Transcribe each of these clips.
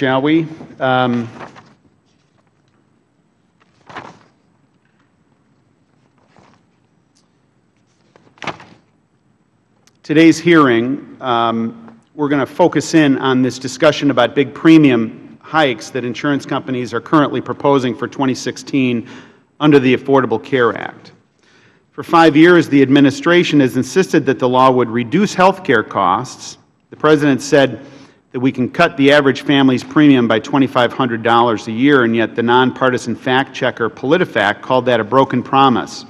shall we? Today's hearing, we're going to focus in on this discussion about big premium hikes that insurance companies are currently proposing for 2016 under the Affordable Care Act. For 5 years, the administration has insisted that the law would reduce health care costs. The President said that we can cut the average family's premium by $2,500 a year, and yet the nonpartisan fact-checker PolitiFact called that a broken promise.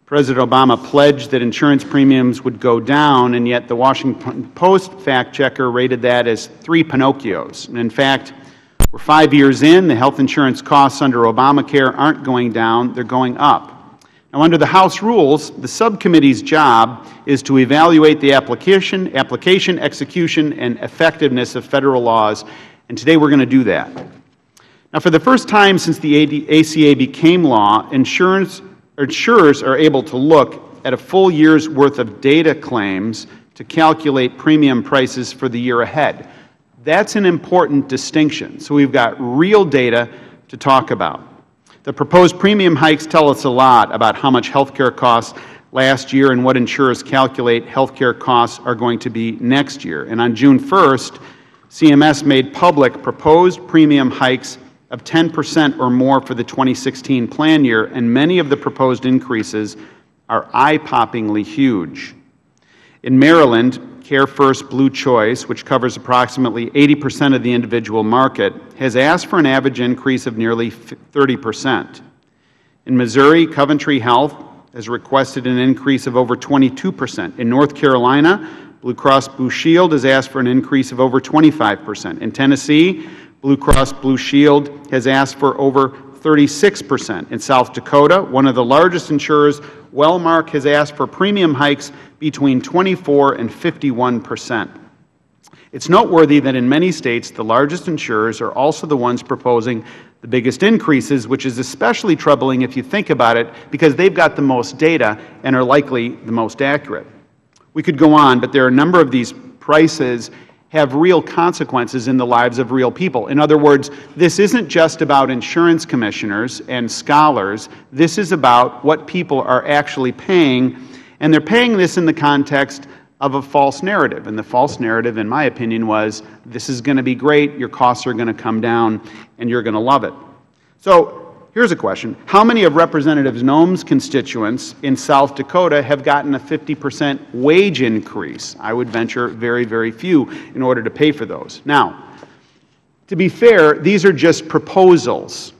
President Obama pledged that insurance premiums would go down, and yet the Washington Post fact-checker rated that as 3 Pinocchios. And in fact, we're 5 years in, the health insurance costs under Obamacare aren't going down, they're going up. Now, under the House rules, the subcommittee's job is to evaluate the application, execution, and effectiveness of federal laws, and today we're going to do that. Now, for the first time since the ACA became law, insurers are able to look at a full year's worth of data claims to calculate premium prices for the year ahead. That's an important distinction. So we've got real data to talk about. The proposed premium hikes tell us a lot about how much health care costs last year and what insurers calculate health care costs are going to be next year. And on June 1st, CMS made public proposed premium hikes of 10% or more for the 2016 plan year, and many of the proposed increases are eye-poppingly huge. In Maryland, Care First Blue Choice, which covers approximately 80% of the individual market, has asked for an average increase of nearly 30%. In Missouri, Coventry Health has requested an increase of over 22%. In North Carolina, Blue Cross Blue Shield has asked for an increase of over 25%. In Tennessee, Blue Cross Blue Shield has asked for over 36%. In South Dakota, one of the largest insurers, Wellmark, has asked for premium hikes between 24% and 51%. It's noteworthy that in many states, the largest insurers are also the ones proposing the biggest increases, which is especially troubling if you think about it, because they've got the most data and are likely the most accurate. We could go on, but there are a number of these prices have real consequences in the lives of real people. In other words, this isn't just about insurance commissioners and scholars. This is about what people are actually paying, and they're paying this in the context of a false narrative. And the false narrative, in my opinion, was this is going to be great, your costs are going to come down, and you're going to love it. So here's a question. How many of Representative Noem's constituents in South Dakota have gotten a 50% wage increase? I would venture very, very few in order to pay for those. Now, to be fair, these are just proposals.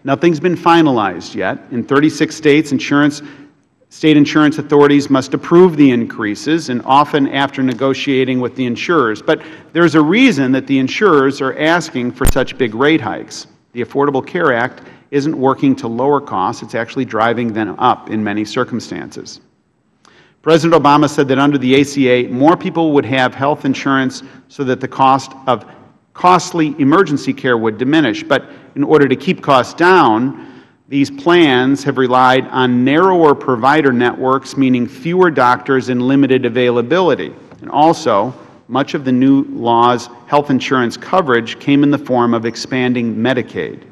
Nothing's been finalized yet. In 36 states, state insurance authorities must approve the increases, and often after negotiating with the insurers. But there's a reason that the insurers are asking for such big rate hikes. The Affordable Care Act isn't working to lower costs, it's actually driving them up in many circumstances. President Obama said that under the ACA, more people would have health insurance so that the cost of costly emergency care would diminish. But in order to keep costs down, these plans have relied on narrower provider networks, meaning fewer doctors and limited availability. And also, much of the new law's health insurance coverage came in the form of expanding Medicaid.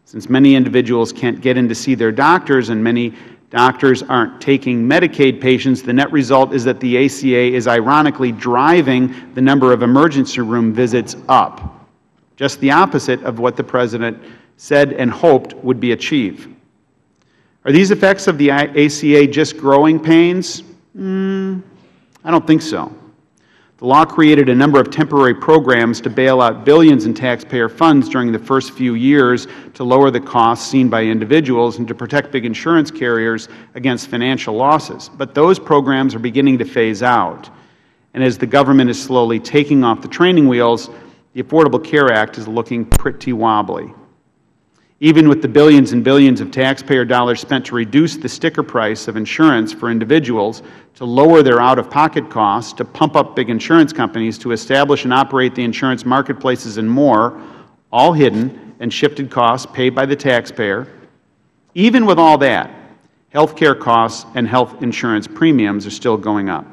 Since many individuals can't get in to see their doctors and many doctors aren't taking Medicaid patients, the net result is that the ACA is ironically driving the number of emergency room visits up, just the opposite of what the President said and hoped would be achieved. Are these effects of the ACA just growing pains? I don't think so. The law created a number of temporary programs to bail out billions in taxpayer funds during the first few years to lower the costs seen by individuals and to protect big insurance carriers against financial losses. But those programs are beginning to phase out. And as the government is slowly taking off the training wheels, the Affordable Care Act is looking pretty wobbly. Even with the billions and billions of taxpayer dollars spent to reduce the sticker price of insurance for individuals, to lower their out-of-pocket costs, to pump up big insurance companies, to establish and operate the insurance marketplaces and more, all hidden and shifted costs paid by the taxpayer, even with all that, health care costs and health insurance premiums are still going up.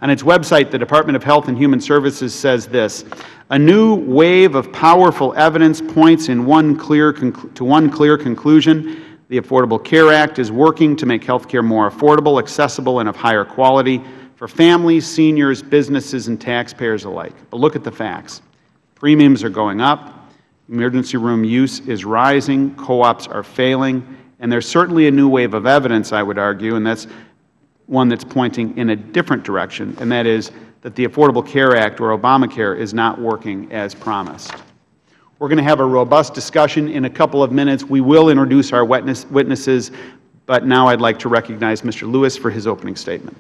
On its website, the Department of Health and Human Services says this: "A new wave of powerful evidence points in one clear conclusion. The Affordable Care Act is working to make health care more affordable, accessible, and of higher quality for families, seniors, businesses, and taxpayers alike." But look at the facts. Premiums are going up, emergency room use is rising, co-ops are failing, and there's certainly a new wave of evidence, I would argue, and that's one that's pointing in a different direction, and that is that the Affordable Care Act, or Obamacare, is not working as promised. We're going to have a robust discussion in a couple of minutes. We will introduce our witnesses, but now I'd like to recognize Mr. Lewis for his opening statement.